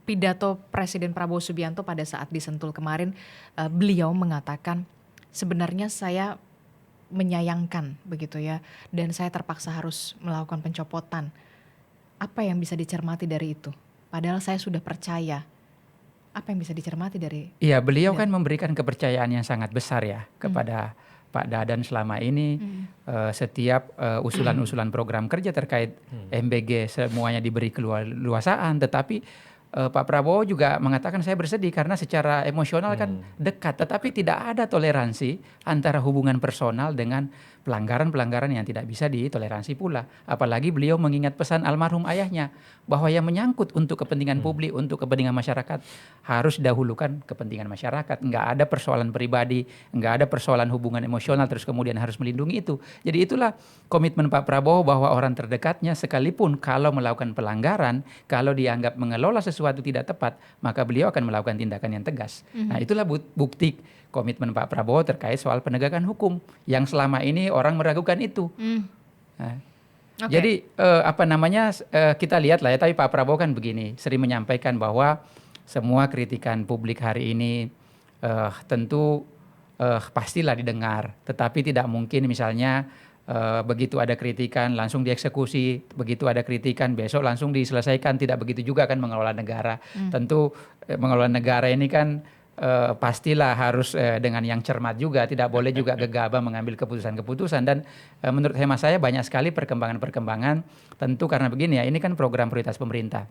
pidato Presiden Prabowo Subianto pada saat di Sentul kemarin, beliau mengatakan sebenarnya saya menyayangkan begitu ya, dan saya terpaksa harus melakukan pencopotan. Apa yang bisa dicermati dari itu? Padahal saya sudah percaya. Apa yang bisa dicermati dari? Iya, beliau kan memberikan kepercayaan yang sangat besar ya kepada Pak Dadan selama ini. Setiap usulan-usulan program kerja terkait MBG semuanya diberi keluasaan, tetapi Pak Prabowo juga mengatakan saya bersedih karena secara emosional kan dekat, tetapi tidak ada toleransi antara hubungan personal dengan pelanggaran-pelanggaran yang tidak bisa ditoleransi pula. Apalagi beliau mengingat pesan almarhum ayahnya bahwa yang menyangkut untuk kepentingan publik, untuk kepentingan masyarakat harus dahulukan kepentingan masyarakat. Nggak ada persoalan pribadi, nggak ada persoalan hubungan emosional terus kemudian harus melindungi itu. Jadi itulah komitmen Pak Prabowo bahwa orang terdekatnya sekalipun kalau melakukan pelanggaran, kalau dianggap mengelola sesuatu tidak tepat, maka beliau akan melakukan tindakan yang tegas. Nah, itulah bukti komitmen Pak Prabowo terkait soal penegakan hukum yang selama ini orang meragukan itu. Nah, jadi kita lihat lah ya, tapi Pak Prabowo kan begini, sering menyampaikan bahwa semua kritikan publik hari ini tentu pastilah didengar, tetapi tidak mungkin misalnya begitu ada kritikan langsung dieksekusi, begitu ada kritikan besok langsung diselesaikan, tidak begitu juga kan mengelola negara. Tentu mengelola negara ini kan pastilah harus dengan yang cermat juga, tidak boleh juga gegabah mengambil keputusan-keputusan. Dan menurut hemat saya banyak sekali perkembangan-perkembangan, tentu karena begini ya, ini kan program prioritas pemerintah.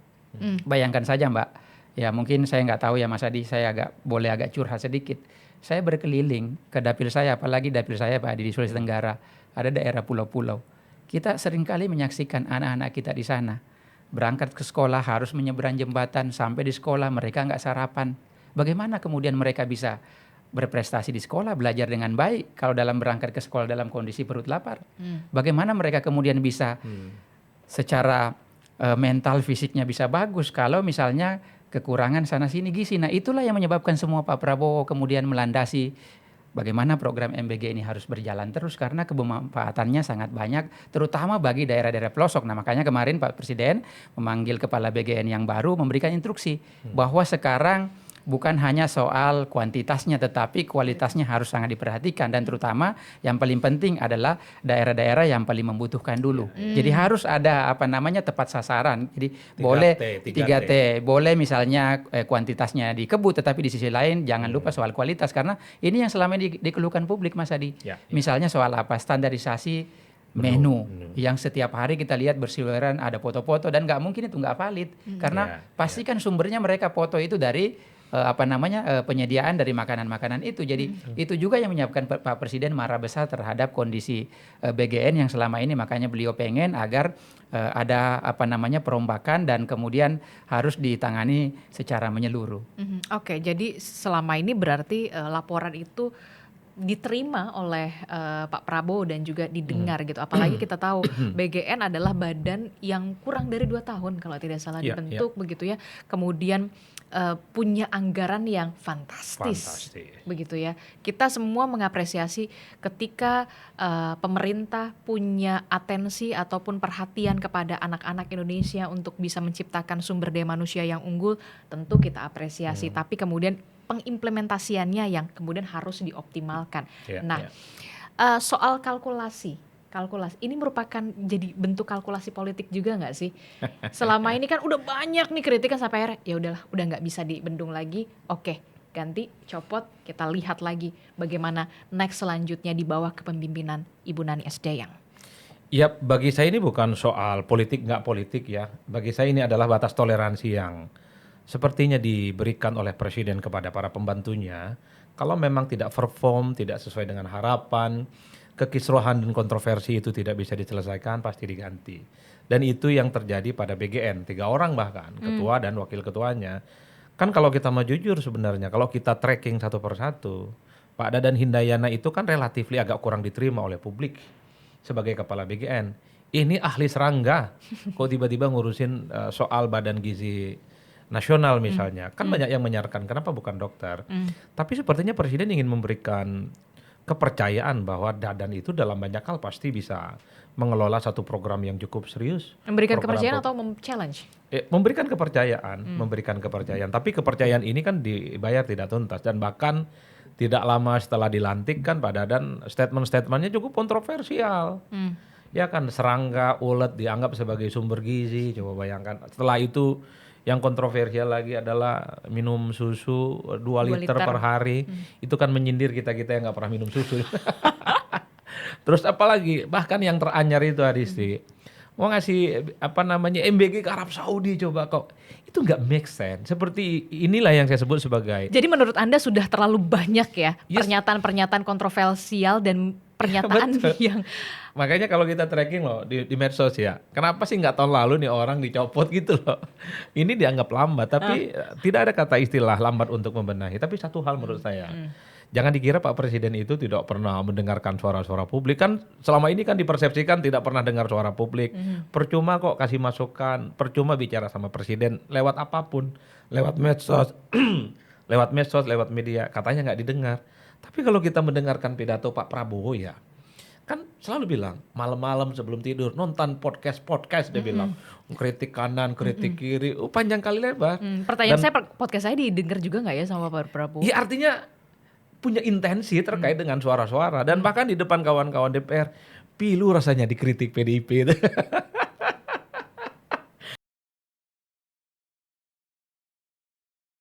Bayangkan saja Mbak, ya mungkin saya nggak tahu ya Mas Adi, saya boleh agak curhat sedikit. Saya berkeliling ke dapil saya, apalagi dapil saya Pak Adi di Sulawesi Tenggara, ada daerah pulau-pulau. Kita seringkali menyaksikan anak-anak kita di sana berangkat ke sekolah harus menyeberang jembatan, sampai di sekolah mereka nggak sarapan. Bagaimana kemudian mereka bisa berprestasi di sekolah, belajar dengan baik kalau dalam berangkat ke sekolah dalam kondisi perut lapar? Bagaimana mereka kemudian bisa secara mental fisiknya bisa bagus kalau misalnya kekurangan sana sini gizi? Nah, itulah yang menyebabkan semua Pak Prabowo kemudian melandasi bagaimana program MBG ini harus berjalan terus karena kebermanfaatannya sangat banyak, terutama bagi daerah-daerah pelosok. Nah, makanya kemarin Pak Presiden memanggil Kepala BGN yang baru memberikan instruksi bahwa sekarang bukan hanya soal kuantitasnya, tetapi kualitasnya harus sangat diperhatikan. Dan terutama yang paling penting adalah daerah-daerah yang paling membutuhkan dulu. Jadi harus ada tepat sasaran. Jadi 3T, boleh 3T. 3T, boleh misalnya kuantitasnya dikebut, tetapi di sisi lain jangan lupa soal kualitas. Karena ini yang selama ini dikeluhkan publik Mas Adi. Misalnya soal standarisasi menu yang setiap hari kita lihat berseliweran ada foto-foto, dan nggak mungkin itu nggak valid karena pasti kan sumbernya mereka foto itu dari penyediaan dari makanan-makanan itu. Jadi itu juga yang menyebabkan Pak Presiden marah besar terhadap kondisi BGN yang selama ini. Makanya beliau pengen agar ada perombakan dan kemudian harus ditangani secara menyeluruh. Oke, jadi selama ini berarti laporan itu diterima oleh Pak Prabowo dan juga didengar gitu. Apalagi kita tahu BGN adalah badan yang kurang dari 2 tahun kalau tidak salah dibentuk begitu ya. Kemudian punya anggaran yang fantastis begitu ya. Kita semua mengapresiasi ketika pemerintah punya atensi ataupun perhatian kepada anak-anak Indonesia untuk bisa menciptakan sumber daya manusia yang unggul, tentu kita apresiasi. Tapi kemudian pengimplementasiannya yang kemudian harus dioptimalkan. Soal kalkulasi ini merupakan jadi bentuk kalkulasi politik juga nggak sih? Selama ini kan udah banyak nih kritikan sampai akhirnya ya udahlah, udah nggak bisa dibendung lagi. Oke, ganti, copot, kita lihat lagi bagaimana next selanjutnya di bawah kepemimpinan Ibu Nani Asdayang. Ya, bagi saya ini bukan soal politik nggak politik ya. Bagi saya ini adalah batas toleransi yang sepertinya diberikan oleh Presiden kepada para pembantunya. Kalau memang tidak perform, tidak sesuai dengan harapan, kekisruhan dan kontroversi itu tidak bisa diselesaikan, pasti diganti. Dan itu yang terjadi pada BGN, 3 orang bahkan, ketua dan wakil ketuanya. Kan kalau kita mau jujur sebenarnya, kalau kita tracking satu persatu, Pak Dadan Hindayana itu kan relatif agak kurang diterima oleh publik sebagai kepala BGN. Ini ahli serangga, kok tiba-tiba ngurusin soal badan gizi nasional misalnya. Kan banyak yang menyarankan kenapa bukan dokter. Tapi sepertinya Presiden ingin memberikan kepercayaan bahwa Dadan itu dalam banyak hal pasti bisa mengelola satu program yang cukup serius. Memberikan Program kepercayaan atau challenge? Memberikan kepercayaan. Tapi kepercayaan ini kan dibayar tidak tuntas dan bahkan tidak lama setelah dilantik kan Pak Dadan statement-statementnya cukup kontroversial. Ya kan, serangga, ulet dianggap sebagai sumber gizi. Coba bayangkan. Setelah itu yang kontroversial lagi adalah minum susu 2 liter per hari. Itu kan menyindir kita-kita yang nggak pernah minum susu. Terus apalagi bahkan yang teranyar itu Adisti mau ngasih MBG ke Arab Saudi, coba kok itu nggak make sense. Seperti inilah yang saya sebut sebagai. Jadi menurut Anda sudah terlalu banyak ya pernyataan-pernyataan kontroversial dan pernyataan yang makanya kalau kita tracking loh di medsos ya, kenapa sih nggak tahun lalu nih orang dicopot gitu loh. Ini dianggap lambat, tapi tidak ada kata istilah lambat untuk membenahi. Tapi satu hal menurut saya, jangan dikira Pak Presiden itu tidak pernah mendengarkan suara-suara publik. Kan selama ini kan dipersepsikan tidak pernah dengar suara publik. Percuma kok kasih masukan, percuma bicara sama Presiden lewat apapun, lewat medsos, lewat media, katanya nggak didengar. Tapi kalau kita mendengarkan pidato Pak Prabowo ya, kan selalu bilang malam-malam sebelum tidur nonton podcast dia bilang kritik kanan, kritik kiri, panjang kali lebar. Pertanyaan saya, podcast saya didengar juga nggak ya sama Pak Prabowo? Ya artinya punya intensi terkait dengan suara-suara dan bahkan di depan kawan-kawan DPR pilu rasanya dikritik PDIP.